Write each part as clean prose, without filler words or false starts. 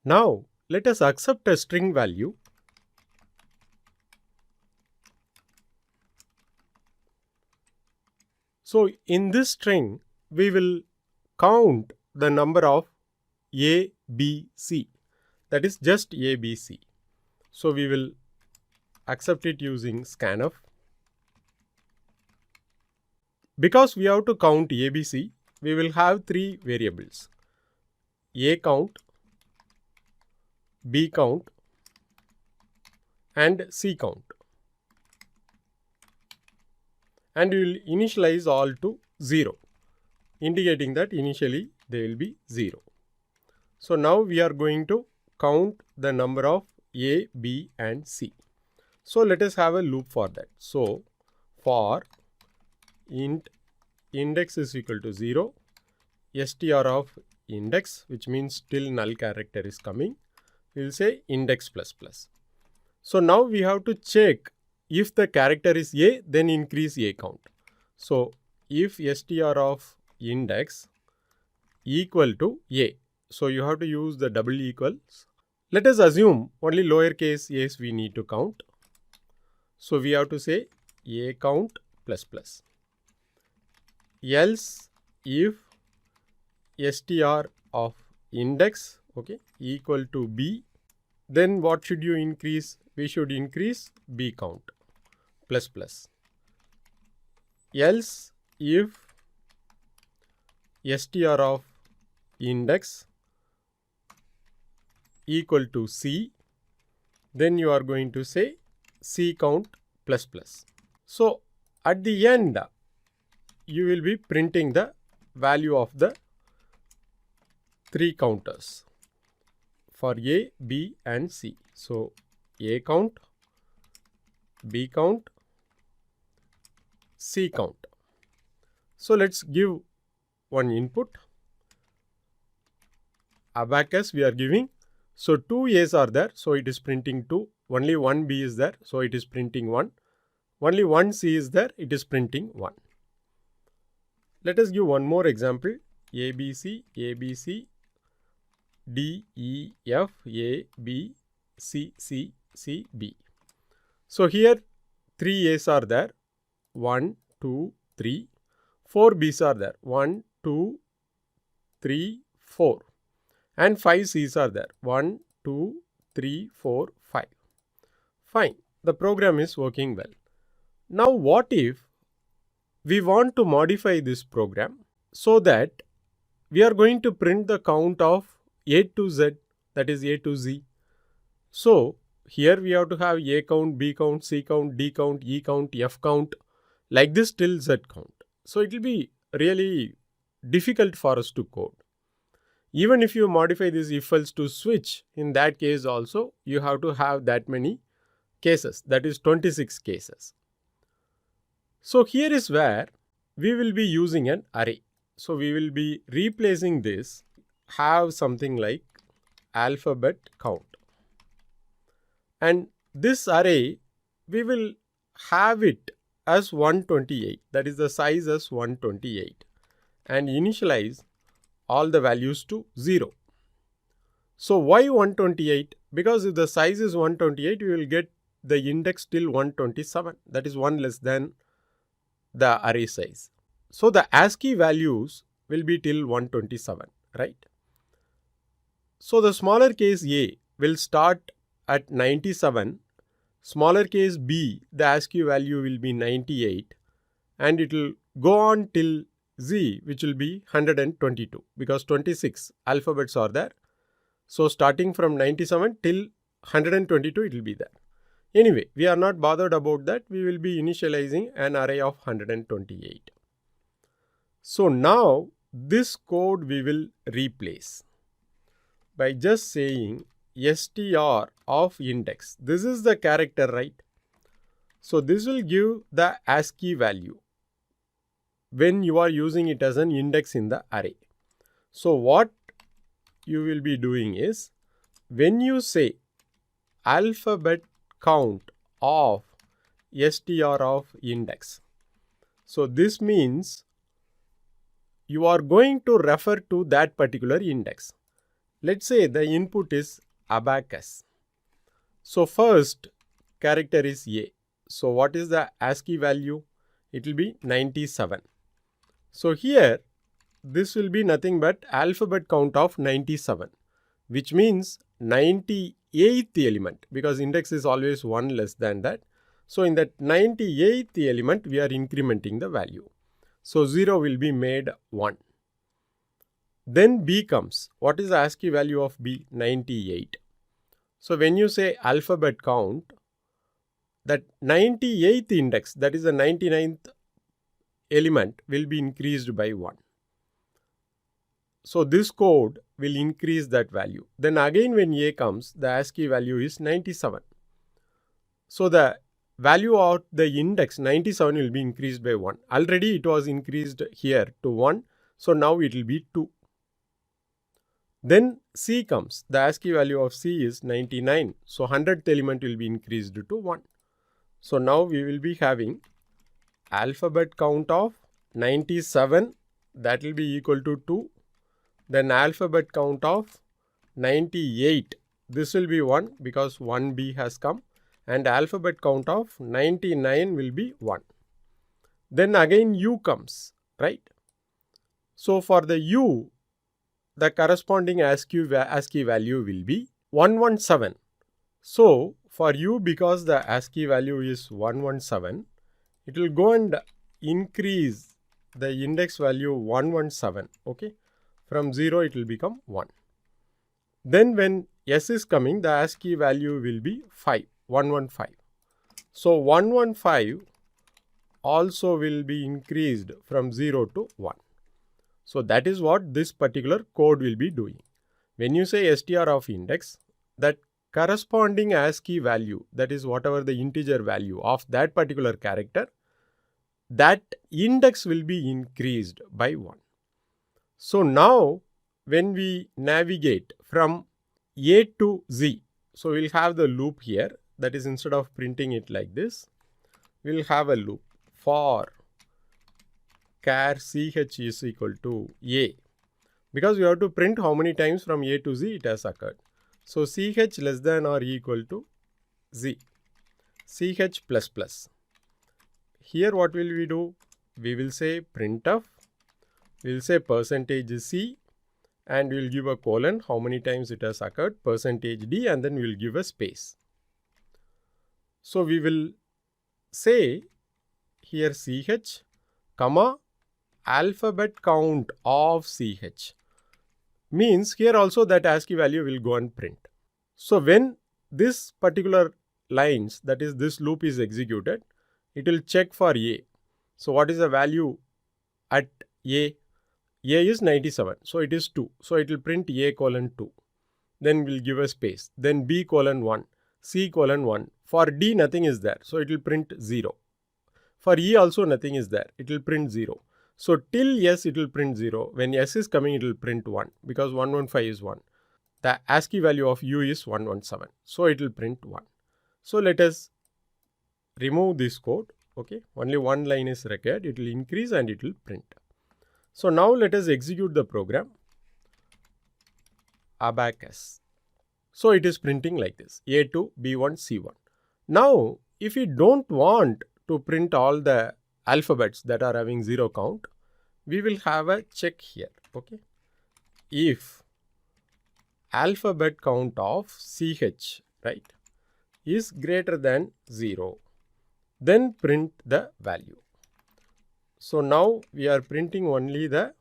Now let us accept a string value. So in this string, we will count the number of A, B, C. That is just A, B, C. So we will accept it using scanf. Because we have to count A, B, C, we will have three variables: A count, B count, and C count. And we will initialize all to 0, indicating that initially they will be 0. So now we are going to count the number of A, B, and C. So let us have a loop for that. So for int index is equal to 0, str of index, which means till null character is coming, we will say index plus plus. So now we have to check if the character is A, then increase A count. So if str of index equal to A, so you have to use the double equals. Let us assume only lowercase a's we need to count. So we have to say A count plus plus. Else if str of index equal to B, then what should you increase? We should increase B count plus plus. Else if str of index equal to C, then you are going to say C count plus plus. So at the end, you will be printing the value of the three counters for A, B, and C. So A count, B count, C count. So let's give one input. Abacus we are giving. So two A's are there, so it is printing 2. Only one B is there, so it is printing 1. Only one C is there, it is printing 1. Let us give one more example. ABC, ABC, D, E, F, A, B, C, C, C, B. So here 3 A's are there. 1, 2, 3. 4 B's are there. 1, 2, 3, 4. And 5 C's are there. 1, 2, 3, 4, 5. Fine. The program is working well. Now what if we want to modify this program so that we are going to print the count of A to Z, that is A to Z. So here we have to have A count, B count, C count, D count, E count, F count, like this till Z count. So it will be really difficult for us to code. Even if you modify this if else to switch, in that case also you have to have that many cases, that is 26 cases. So here is where we will be using an array. So we will be replacing this, have something like alphabet count. And this array, we will have it as 128, that is the size as 128, and initialize all the values to 0. So why 128? Because if the size is 128, you will get the index till 127, that is 1 less than the array size. So the ASCII values will be till 127, right? So the smaller case A will start at 97, smaller case B, the ASCII value will be 98, and it will go on till Z, which will be 122, because 26 alphabets are there. So starting from 97 till 122 it will be there. Anyway, we are not bothered about that. We will be initializing an array of 128. So now this code we will replace by just saying str of index. This is the character, right? So this will give the ASCII value when you are using it as an index in the array. So what you will be doing is, when you say alphabet count of str of index, so this means you are going to refer to that particular index. Let's say the input is abacus. So first character is A. So what is the ASCII value? It will be 97. So here this will be nothing but alphabet count of 97, which means 98th element, because index is always 1 less than that. So in that 98th element we are incrementing the value. So 0 will be made 1. Then B comes. What is the ASCII value of B? 98. So when you say alphabet count, that 98th index, that is the 99th element, will be increased by 1. So this code will increase that value. Then again when A comes, the ASCII value is 97. So the value of the index 97 will be increased by 1. Already it was increased here to 1. So now it will be 2. Then C comes. The ASCII value of C is 99. So 100th element will be increased to 1. So now we will be having alphabet count of 97, that will be equal to 2. Then alphabet count of 98, this will be 1 because 1B has come, and alphabet count of 99 will be 1. Then again U comes, right? So for the U, the corresponding ASCII value will be 117. So for U, because the ASCII value is 117, it will go and increase the index value 117, okay? From 0 it will become 1. Then when S is coming, the ASCII value will be 5, 115. So 115 also will be increased from 0 to 1. So that is what this particular code will be doing. When you say str of index, that corresponding ASCII value, that is whatever the integer value of that particular character, that index will be increased by 1. So now when we navigate from A to Z, so we'll have the loop here, that is instead of printing it like this, we'll have a loop for char ch is equal to A, because we have to print how many times from A to Z it has occurred. So ch less than or equal to Z, ch plus plus. Here what will we do? We will say printf, we will say %c, and we will give a colon, how many times it has occurred, %d, and then we will give a space. So we will say here ch, comma, alphabet count of ch, means here also that ASCII value will go and print. So when this particular lines, that is this loop is executed, it will check for A. So what is the value at A? A is 97, so it is 2. So it will print A colon 2. Then we'll give a space. Then B colon 1, C colon 1. For D nothing is there, so it will print 0. For E also nothing is there, it will print 0. So till S it will print 0. When S is coming, it will print 1 because 115 is 1. The ASCII value of U is 117. So it will print 1. So let us remove this code. Okay, only one line is required. It will increase and it will print. So now let us execute the program. Abacus. So it is printing like this, A2, B1, C1. Now if we don't want to print all the alphabets that are having 0 count, we will have a check here. Okay, if alphabet count of ch, right, is greater than 0, then print the value. So now we are printing only the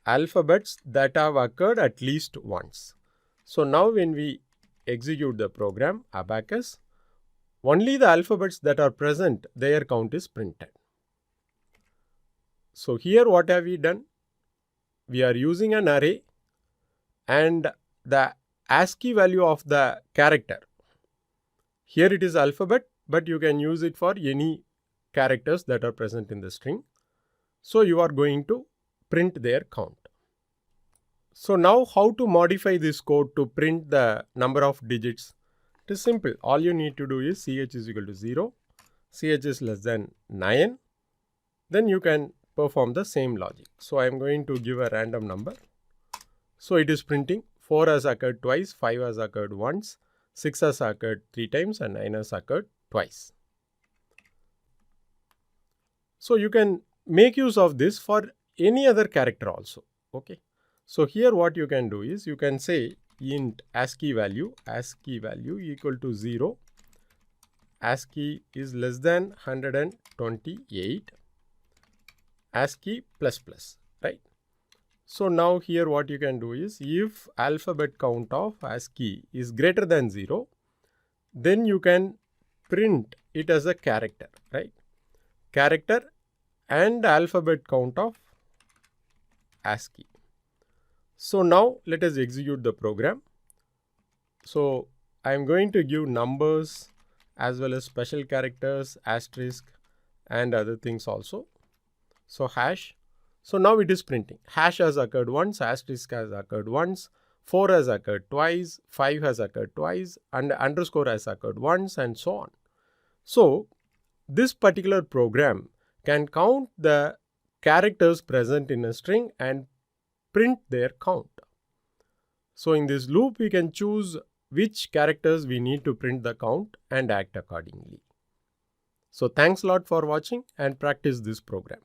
alphabets that have occurred at least once. So now when we execute the program abacus, only the alphabets that are present, their count is printed. So here what have we done? We are using an array and the ASCII value of the character. Here it is alphabet, but you can use it for any characters that are present in the string. So you are going to print their count. So now how to modify this code to print the number of digits? It is simple. All you need to do is ch is equal to 0, ch is less than 9. Then you can perform the same logic. So I am going to give a random number. So it is printing 4 has occurred twice, 5 has occurred once, 6 has occurred 3 times and 9 has occurred twice. So you can make use of this for any other character also. Okay. So here what you can do is you can say int ASCII value equal to 0, ASCII is less than 128, ASCII plus plus, right? So now here what you can do is if alphabet count of ASCII is greater than 0, then you can print it as a character, right? Character and alphabet count of ASCII. So now let us execute the program. So I am going to give numbers as well as special characters, asterisk and other things also. So hash. So now it is printing. Hash has occurred once, asterisk has occurred once, 4 has occurred twice, 5 has occurred twice and underscore has occurred once and so on. So this particular program can count the characters present in a string and print their count. So in this loop, we can choose which characters we need to print the count and act accordingly. So thanks a lot for watching and practice this program.